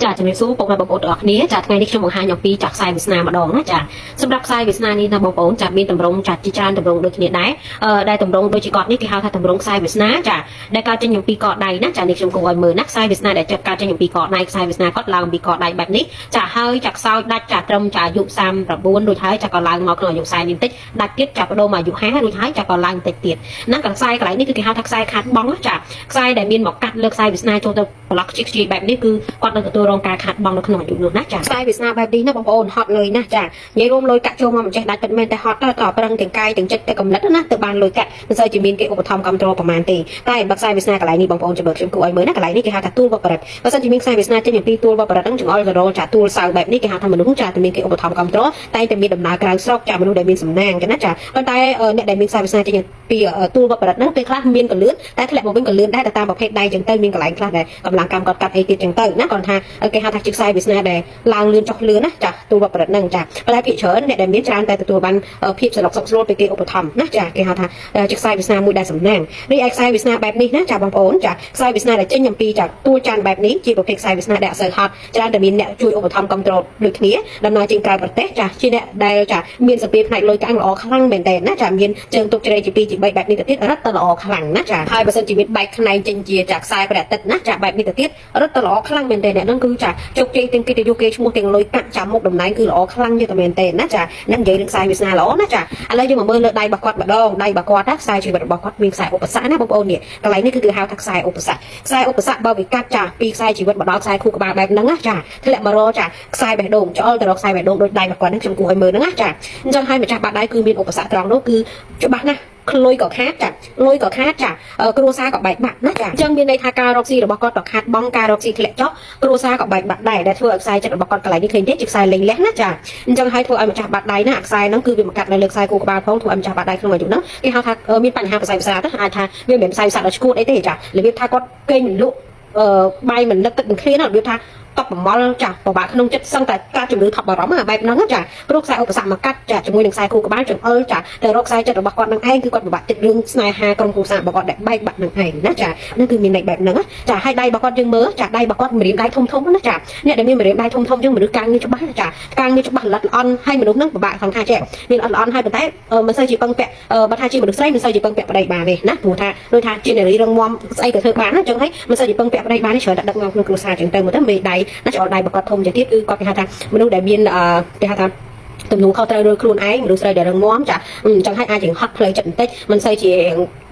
ចាជំរាបសួរពុកម៉ែបងប្អូនទាំងអស់គ្នាចាថ្ងៃនេះខ្ញុំបង្ហាញអំពីចាក់ខ្សែវាសនាម្ដងណាចាសម្រាប់ខ្សែវាសនានេះណាបងប្អូនចាមានតម្រងចាជាច្រើនតម្រងដូចគ្នាដែរដែលតម្រងដូចជាគាត់នេះគេហៅថាតម្រងខ្សែវាសនាចាដែលកើតចេញអំពីកដៃណាចានេះខ្ញុំគូឲ្យមើលណាខ្សែវាសនាដែលកើតចេញអំពីកដៃខ្សែវាសនាគាត់ឡើងអំពីកដៃបែបនេះចាហើយចាខ្សោយដាច់ចាត្រឹមចាអាយុ39រួចហើយចាក៏ឡើងមកក្នុងអាយុ40នេះបន្តិចដាច់ទៀតចាបដូរមកអាយុ50រួចហើយចាក៏ឡើងបន្តិចទៀតណាខ្សែកន្លែងនេះគឺគេហៅថាខ្សែខាត់បងចាខ្សែដែលមានមកកាត់លើខ្សែវាសនាចូលទៅប្លុកខ្ជិះបែបនេះគឺគាត់នឹងទទួលរងការខាត់បងនៅក្នុងអាយុនោះណាចាខ្សែវាសនាបែបនេះណាបងប្អូនហត់លុយណាចានិយាយរួមលុយកាក់ចូលមកមិនចេះដាច់ពិតមែនតែហត់ទៅប្រឹងទាំងកាយទាំងចិត្តទាំងកម្រិតណាទៅបានលុយកាក់មិនសូវជាមានគេឧបត្ថម្ភគ្រប់គ្រងប្រមាណទេតែបើខ្សែវាសនាកន្លែងនេះបងប្អូនចាំមើលខ្ញុំគូឲ្យមើលណាកន្លែងនេះគេហៅថាទួលវបរិតបើសិនជាមានខ្សែវាសនាចេញពីទួលវបរិតហ្នឹងចង្អុលសរោចាទួលសៅបែបនេះគេហៅថាមនុស្សចាតែមានគេឧបត្ថម្ភគ្រប់គ្រងតែតែមានដំណើរក្រៅស្រុកចាមនុស្សដែលមានសំណាងចឹងណាចាប៉ុន្តែអ្នកដែលមានខ្សែវាសនាចេញពីទួលវបរិតហ្នឹងពេលខ្លះមានកលឿនតែធ្លាក់មកវិញកលឿនដែរតាមប្រភេទដៃចឹងទៅមានកន្លែងខ្លះដែលកម្លាំងកម្មគាត់កាត់អីទៀតចឹងទៅណាគាត់ថាគេហៅថាជាខ្សែវាសនាដែលឡើងលឿនចុះលឿនណាចាទួលវបរិតហ្នឹងចាប៉ុន្តែភាគច្រើនអ្នកដែលមានច្រើនតែទទួលបានភាពសន្លប់សុខស្រួលពីគេឧបត្ថម្ភណាចាគេហៅថាជាខ្សែវាសនាមួយដែលសំណាងរីឯខ្សែវាសនាបែបនេះណាចាបងប្អូនចាខ្សែវាសនាដែលចេញអំពីចាទួលច័ន្ទបែបនេះជាប្រភេទខ្សែវាសនាដែលអត់សូវហត់ច្រើនតែមានអ្នកជួយឧបត្ថម្ភគ្រប់គ្រងដូចគ្នាដំណើរចេញក្រៅប្រទេសចាជាអ្នកដែលចាមានសភាពផ្នែកលុយកាក់ល្អខ្លាំងមែនតើណាចាមានជើងទុកជ្រៃជា2ជា3បែបនេះទៅទៀតរត់ទៅល្អខ្លាំងណាចាហើយបើសិនជាមានបែកផ្នែកចេញជាចាខ្សែព្រះអាទិត្យណាចាបែបនេះទៅទៀតរត់ទៅល្អខ្លាំងមែនតើអ្នកហ្នឹងគឺចាជោគជ័យទាំងកិត្តិយសគេឈ្មោះទាំងលុយកាក់ចាំមុខតំណែងគឺល្អខ្លាំងទៀតមែនតើណាចានឹងនិយាយរឿងខ្សែវាសនាល្អណាចាឥឡូវយើងមកមើលលើដៃរបស់គាត់ម្ដងដៃរបស់គាត់ណាខ្សែជីវិតរបស់គាត់មានខ្សែឧបសគ្គណាបងប្អូននេះកន្លែងនេះគឺហៅថាខ្សែឧបសគ្គខ្សែឧបសគ្គបើវាកាត់ចាពីខ្សែជីវិតមកដល់ខ្សែខួរក្បាលបែបហ្នឹងណាចាធ្លាក់មករកចាខ្សែបេះដូងច្អល់ទៅរកខ្សែបេះដូងដោយដៃរបស់គាត់ហ្នឹងខ្ញុំគួរឲ្យមើលហ្នឹងណាចាអញ្ចឹងហើយម្ចាស់បាត់ដៃគឺមានឧបសគ្គត្រង់នោះគឺច្បាស់ណាស់លុយក៏ខាតចាលុយក៏ខាតចាគ្រួសារក៏បែកបាក់ណាចាអញ្ចឹងមានន័យថាការរកស៊ីរបស់គាត់ក៏ខាតបងការរកស៊ីធ្លាក់ចុះគ្រួសារក៏បែកបាក់ដែរដែលធ្វើឲ្យខ្សែចិត្តរបស់គាត់កន្លែងនេះឃើញទេជាខ្សែលេងលះណាចាអញ្ចឹងហើយធ្វើឲ្យម្ចាស់បាត់ដៃណាខ្សែហ្នឹងគឺវាមកកាត់នៅលើខ្សែគូក្បាលផងធ្វើឲ្យម្ចាស់បាត់ដៃក្នុងអាយុហ្នឹងគេហៅថាមានបញ្ហាខ្សែប្រសាទទៅអាចថាវាមិនមែនខ្សែប្រសាទដល់ឈួតអីទេចារបៀបថាគាត់គេងមិនលក់បាយមិននឹកទឹកមិនឃ្លានរបៀបថាតបប្រមល់ចាពិបាកក្នុងចិត្តសឹងតែការជំងឺថប់បារម្ភបែបហ្នឹងចាព្រោះខ្សែឧបសគ្គមកកាត់ចាជាមួយនឹងខ្សែគូក្បាលចង្អុលចាទៅរកខ្សែចិត្តរបស់គាត់នឹងឯងគឺគាត់ពិបាកចិត្តរឿងស្នេហាក្រុមគ្រួសាររបស់គាត់ដែលបែកបាក់នឹងឯងណាចាហ្នឹងគឺមានន័យបែបហ្នឹងចាហើយដៃរបស់គាត់យើងមើលចាដៃរបស់គាត់ម្រាមដៃធំធំណាចាអ្នកដែលមានម្រាមដៃធំធំយើងមនុស្សការងារច្បាស់ចាការងារច្បាស់ល្អិតល្អន់ហើយមនុស្សហ្នឹងពិបាកខំថាចេះមានល្អិតល្អន់ហើយប៉ុន្តែមិនសូវជាពឹងពាក់បើថាជាមនុស្សស្រីមិនសូវជាពឹងពាក់ប្តីបានទេណាព្រោះថាដូចថាជានារីរឹងមាំស្អីក៏ធ្វើបានណាអញ្ចឹងហើយមិនសូវជាពឹងពាក់ប្តីបានទេច្រើនតែដឹកនាំក្នុងគ្រួសារអញ្ចឹងទៅមើលទៅមេដៃណាច្អល់ដៃរបស់គាត់ធំជាទៀតគឺគាត់គេហៅថាមនុស្សដែលមានគេហៅថាទំនួលខុសត្រូវលើខ្លួនឯងមនុស្សស្រីដែលរឹងមាំចាអញ្ចឹងហើយអាចជាហត់ផ្លូវចិត្តបន្តិចមិនសូវជា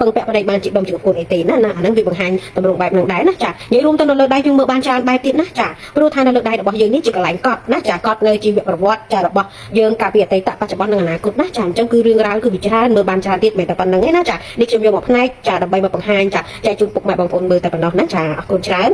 ពឹងពាក់ប្តីបានជាដុំជាកូនអីទេណាអាហ្នឹងវាបង្ហាញតម្រង់បែបហ្នឹងដែរណាចានិយាយរួមទៅនៅលើដៃយើងមើលបានច្រើនបែបទៀតណាចាព្រោះថានៅលើដៃរបស់យើងនេះជាកន្លែងកត់ណាចាកត់នៅជីវប្រវត្តិចារបស់យើងកាលពីអតីតបច្ចុប្បន្ននិងអនាគតណាចាអញ្ចឹងគឺរឿងរ៉ាវគឺវាច្រើនមើលបានច្រើនទៀតមិនតែប៉ុណ្្នឹងទេណាចានេះខ្ញុំយកមកផ្នែកចាដើម្បីមកបង្ហាញចាចែកជូនពុកម៉ែបងប្អូនមើលតែប៉ុណ្ណោះណាចាអរគុណច្រើន